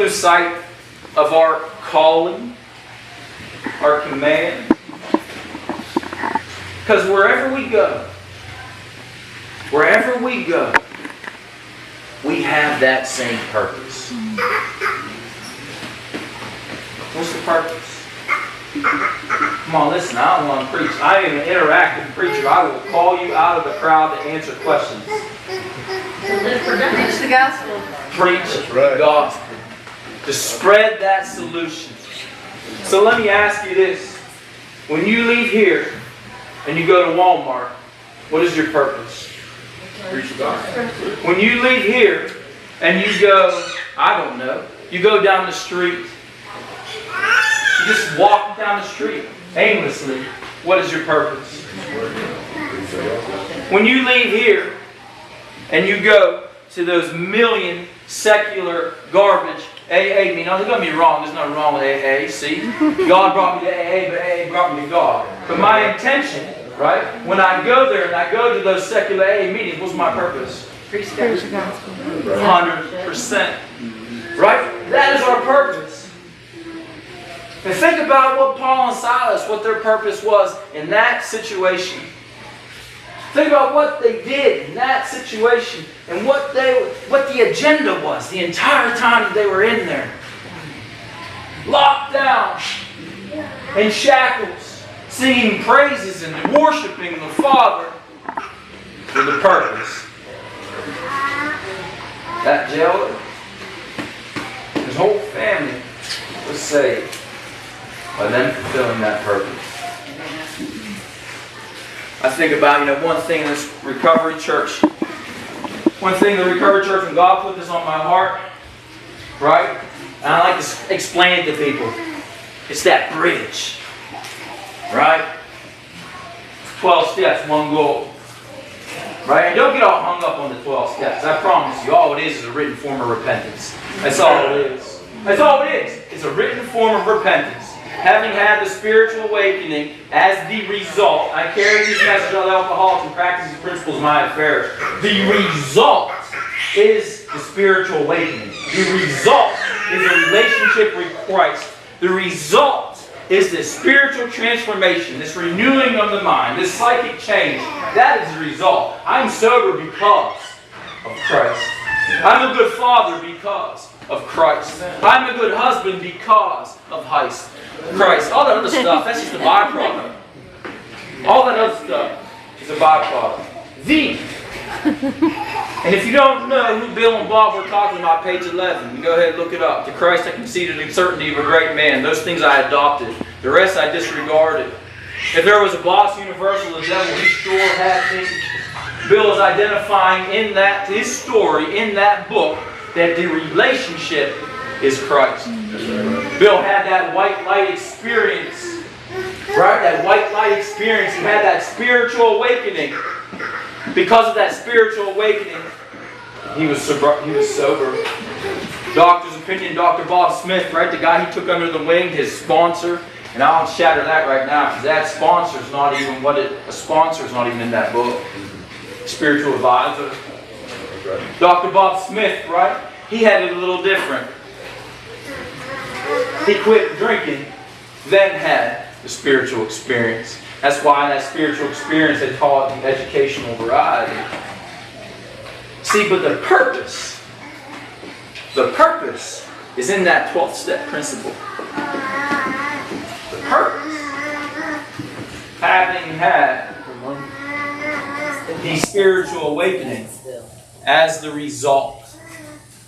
lose sight of our calling, our command. Because wherever we go, we have that same purpose. What's the purpose? Come on, listen, I don't want to preach. I am an interactive preacher. I will call you out of the crowd to answer questions. Preach the gospel. Preach the gospel. To spread that solution. So let me ask you this. When you leave here and you go to Walmart, what is your purpose? Preach the gospel. When you leave here and you go, I don't know, you go down the street, you just walk down the street aimlessly, what is your purpose? When you leave here and you go to those million secular garbage AA meetings, now don't get me wrong, there's nothing wrong with AA, see? God brought me to AA, but AA brought me to God. But my intention, right, when I go there and I go to those secular AA meetings, what's my purpose? Preach the gospel. 100%. Right? That is our purpose. And think about what Paul and Silas, what their purpose was in that situation. Think about what they did in that situation and what the agenda was the entire time that they were in there. Locked down in shackles, singing praises and worshiping the Father with a purpose. That jailer, his whole family was saved by them fulfilling that purpose. I think about, one thing in this Recovery Church. One thing the Recovery Church, when God put this on my heart, right? And I like to explain it to people. It's that bridge. Right? 12 steps, one goal. Right? And don't get all hung up on the 12 steps. I promise you, all it is a written form of repentance. That's all it is. That's all it is. It's a written form of repentance. Having had the spiritual awakening as the result, I carry these messages of alcoholics and practice these principles in my affairs. The result is the spiritual awakening. The result is a relationship with Christ. The result is this spiritual transformation, this renewing of the mind, this psychic change. That is the result. I'm sober because of Christ. I'm a good father because of Christ. I'm a good husband because of Christ. All that other stuff, that's just a byproduct. All that other stuff is a byproduct. And if you don't know who Bill and Bob were talking about, page 11, you go ahead and look it up. To Christ I conceded the certainty of a great man. Those things I adopted. The rest I disregarded. If there was a boss universal, the devil, he sure had me. Bill is identifying in that, his story, in that book, that the relationship is Christ. Bill had that white light experience. Right? That white light experience. He had that spiritual awakening. Because of that spiritual awakening, he was sober. Doctor's opinion, Dr. Bob Smith, right? The guy he took under the wing, his sponsor. And I'll shatter that right now, because that sponsor is not even a sponsor is not even in that book. Spiritual advisor. Dr. Bob Smith, right? He had it a little different. He quit drinking, then had the spiritual experience. That's why that spiritual experience they call it the educational variety. See, but the purpose is in that 12th step principle. The purpose. Having had the spiritual awakening as the result.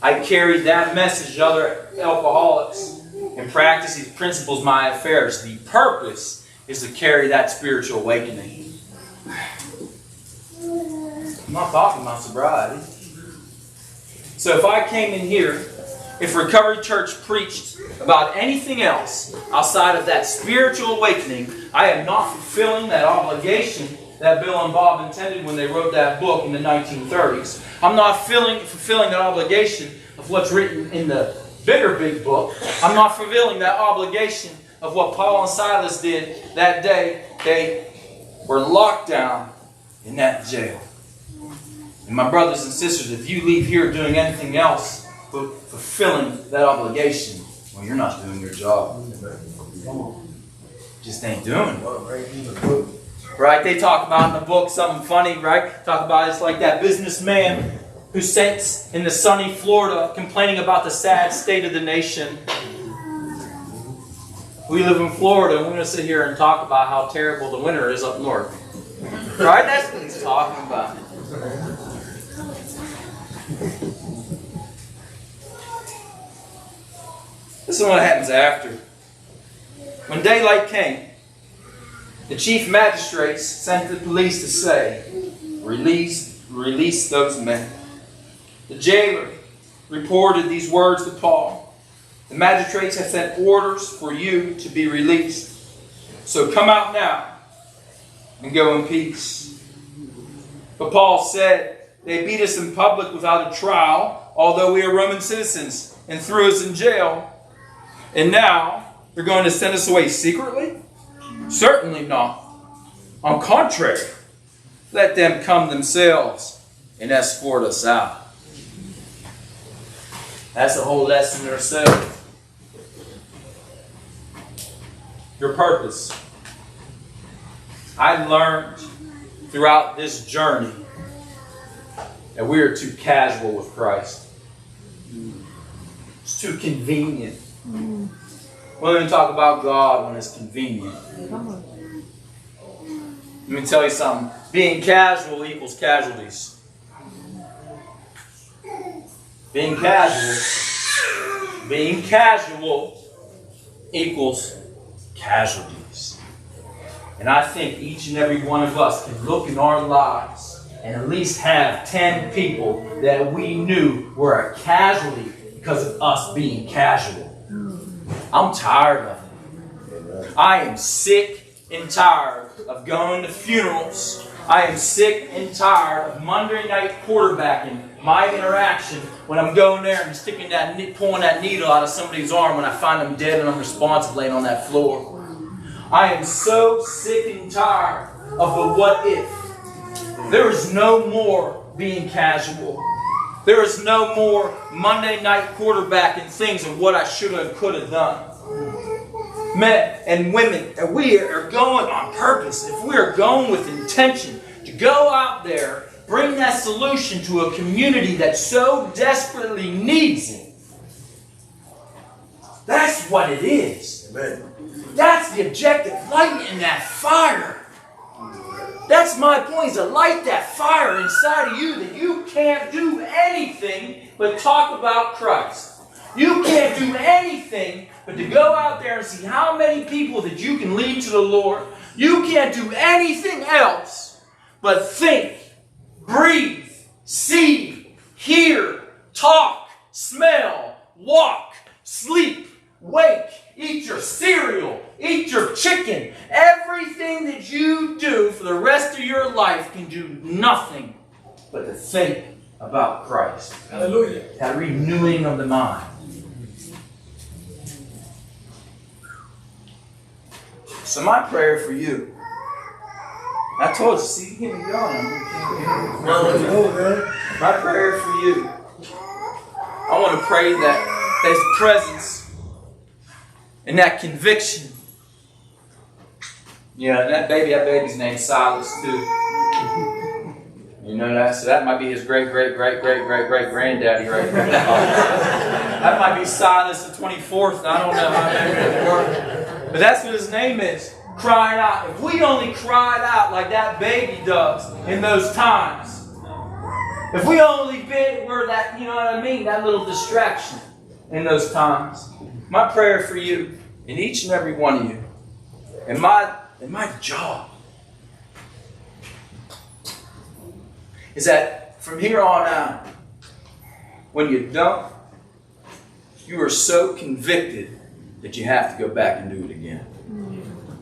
I carried that message to other alcoholics and practice these principles in my affairs. The purpose is to carry that spiritual awakening. I'm not talking about sobriety. So if I came in here, if Recovery Church preached about anything else outside of that spiritual awakening, I am not fulfilling that obligation that Bill and Bob intended when they wrote that book in the 1930s. I'm not fulfilling that obligation of what's written in the big book. I'm not fulfilling that obligation of what Paul and Silas did that day. They were locked down in that jail. And my brothers and sisters, if you leave here doing anything else fulfilling that obligation, well, you're not doing your job. Just ain't doing it. Right? They talk about in the book something funny, right? Talk about it's like that businessman who sits in the sunny Florida complaining about the sad state of the nation. We live in Florida and we're going to sit here and talk about how terrible the winter is up north. Right? That's what he's talking about. This is what happens after. When daylight came, the chief magistrates sent the police to say, release those men. The jailer reported these words to Paul. The magistrates have sent orders for you to be released. So come out now and go in peace. But Paul said, they beat us in public without a trial, although we are Roman citizens, and threw us in jail. And now they're going to send us away secretly? Certainly not. On the contrary, let them come themselves and escort us out. That's the whole lesson in itself. Your purpose. I learned throughout this journey that we are too casual with Christ. It's too convenient. We'll even talk about God when it's convenient. Let me tell you something. Being casual equals casualties. Being casual equals casualties. And I think each and every one of us can look in our lives and at least have 10 people that we knew were a casualty because of us being casual. I'm tired of it. I am sick and tired of going to funerals. I am sick and tired of Monday night quarterbacking my interaction when I'm going there and pulling that needle out of somebody's arm when I find them dead and unresponsive laying on that floor. I am so sick and tired of the what if. There is no more being casual. There is no more Monday night quarterbacking things of what I should have, could have done. Men and women, if we are going on purpose, if we are going with intention to go out there, bring that solution to a community that so desperately needs it. That's what it is. Amen. That's the objective, lighting that fire. That's my point, is to light that fire inside of you that you can't do anything but talk about Christ. You can't do anything but to go out there and see how many people that you can lead to the Lord. You can't do anything else but think, breathe, see, hear, talk, smell, walk, sleep, wake, eat your cereal, eat your chicken. Everything that you do for the rest of your life can do nothing but to think about Christ. Hallelujah. That renewing of the mind. So my prayer for you, I told you, see, you get me going. My prayer for you, I want to pray that there's presence and that conviction. Yeah, that baby's named Silas too. You know that? So that might be his great granddaddy right there. That might be Silas the 24th. I don't know how that works. But that's what his name is. Crying out. If we only cried out like that baby does in those times. If we only were that, you know what I mean, that little distraction in those times. My prayer for you, and each and every one of you, and my job, is that from here on out, when you don't, you are so convicted that you have to go back and do it again.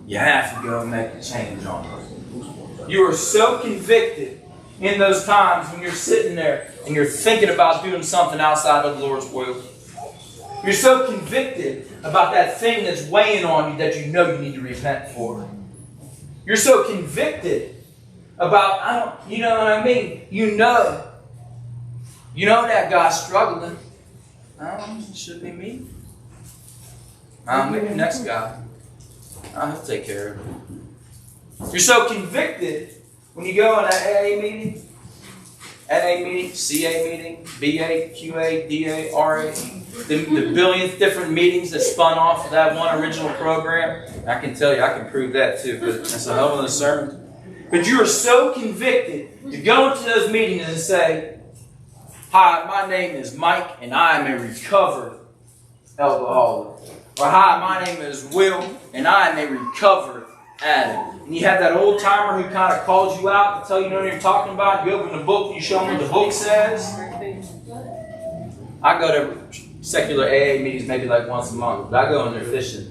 You have to go and make a change on it. You are so convicted in those times when you're sitting there and you're thinking about doing something outside of the Lord's will. You're so convicted about that thing that's weighing on you that you know you need to repent for. You're so convicted about, you know what I mean? You know that guy's struggling. It should be me. Maybe the next guy. He'll take care of it. You're so convicted when you go in an AA meeting, CA meeting, BA, QA, DA, RA, the billionth different meetings that spun off of that one original program. I can tell you, I can prove that too, but that's a hell of a sermon. But you are so convicted to go into those meetings and say, "Hi, my name is Mike, and I am a recovered alcoholic." Or, "Hi, my name is Will, and I am a recovered addict." And you have that old timer who kind of calls you out to tell you know what you're talking about. You open the book, you show them what the book says. I go to secular AA meetings maybe like once a month, but I go in there fishing.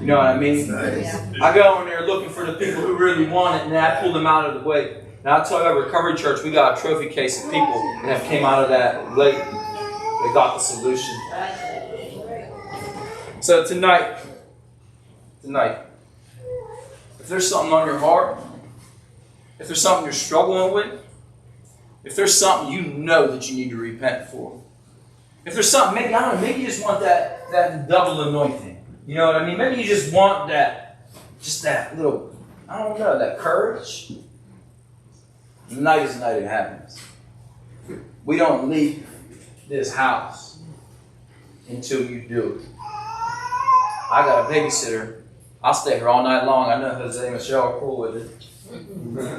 You know what I mean? I go in there looking for the people who really want it, and then I pull them out of the way. And I'll tell you, at Recovery Church, we got a trophy case of people that have came out of that late. They got the solution. So tonight, if there's something on your heart, if there's something you're struggling with, if there's something you know that you need to repent for, if there's something, maybe, I don't know, maybe you just want that double anointing. You know what I mean? Maybe you just want that little, I don't know, that courage. Tonight is the night it happens. We don't leave this house until you do it. I got a babysitter. I'll stay here all night long. I know Jose and Michelle are cool with it.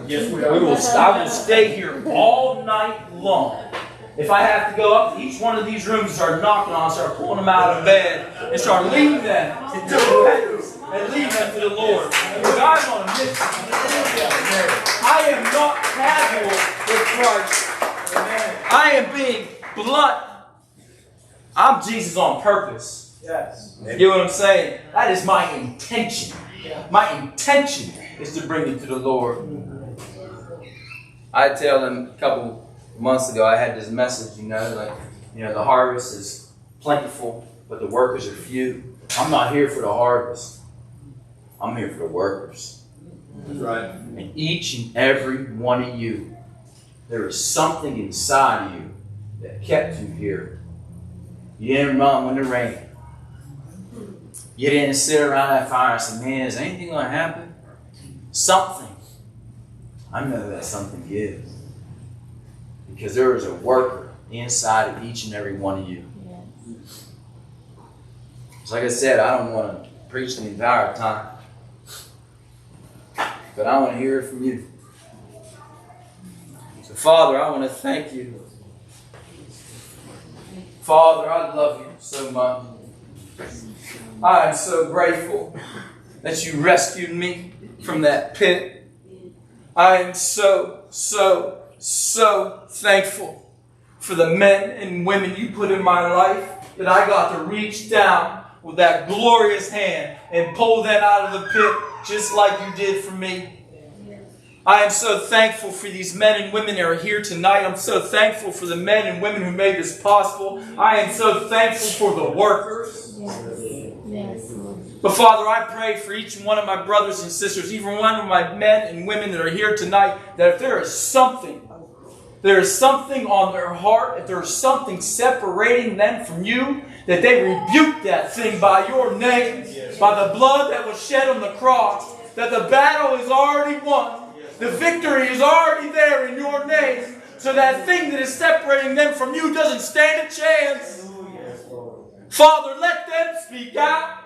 Yes, we I will stay here all night long. If I have to go up to each one of these rooms and start knocking on, start pulling them out of bed, and start leading them to repentance and leading them to the Lord. Because I'm on a mission. I am not casual with Christ. I am being blunt. I'm Jesus on purpose. Yes. You know what I'm saying? That is my intention. My intention is to bring you to the Lord. I tell them a couple months ago, I had this message, the harvest is plentiful, but the workers are few. I'm not here for the harvest. I'm here for the workers. That's right. And each and every one of you, there is something inside of you that kept you here. You didn't run when it rained. You didn't sit around that fire and say, "Man, is anything going to happen?" Something. I know who that something is. Because there is a worker inside of each and every one of you. So like I said, I don't want to preach the entire time. But I want to hear it from you. So Father, I want to thank you. Father, I love you so much. I am so grateful that you rescued me from that pit. I am so thankful for the men and women you put in my life, that I got to reach down with that glorious hand and pull them out of the pit just like you did for me. I am so thankful for these men and women that are here tonight. I'm so thankful for the men and women who made this possible. I am so thankful for the workers. Yes. But Father, I pray for each one of my brothers and sisters, even one of my men and women that are here tonight, that if there is something on their heart, if there is something separating them from you, that they rebuke that thing by your name, by the blood that was shed on the cross, that the battle is already won. The victory is already there in your name, so that thing that is separating them from you doesn't stand a chance. Father, let them speak out.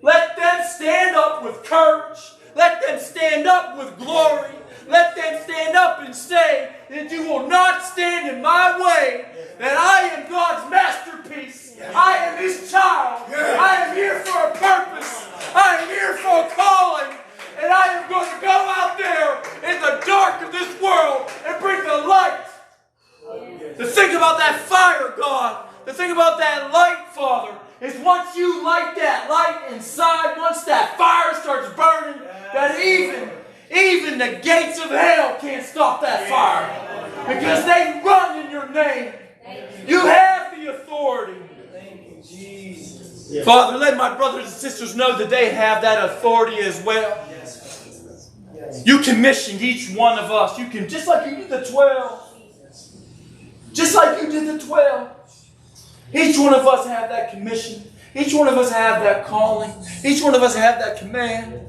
Let them stand up with courage. Let them stand up with glory. Let them stand up and say that you will not stand in my way, that I am God's masterpiece. I am His child. I am here for a purpose. I am here for a calling. And I am going to go out there in the dark of this world and bring the light. The thing about that fire, God, the thing about that light, Father, is once you light that light inside, once that fire starts burning, that even the gates of hell can't stop that fire. Because they run in your name. You have the authority. Father, let my brothers and sisters know that they have that authority as well. You commissioned each one of us. You can, just like you did the 12. Just like you did the 12. Each one of us have that commission. Each one of us have that calling. Each one of us have that command.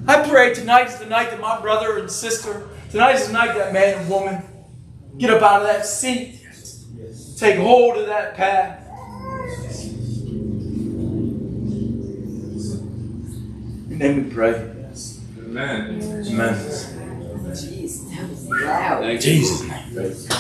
I pray tonight is the night that my brother and sister, tonight is the night that man and woman get up out of that seat, take hold of that path. And then we pray. Amen. Amen. Jeez, that was loud. In Jesus' name.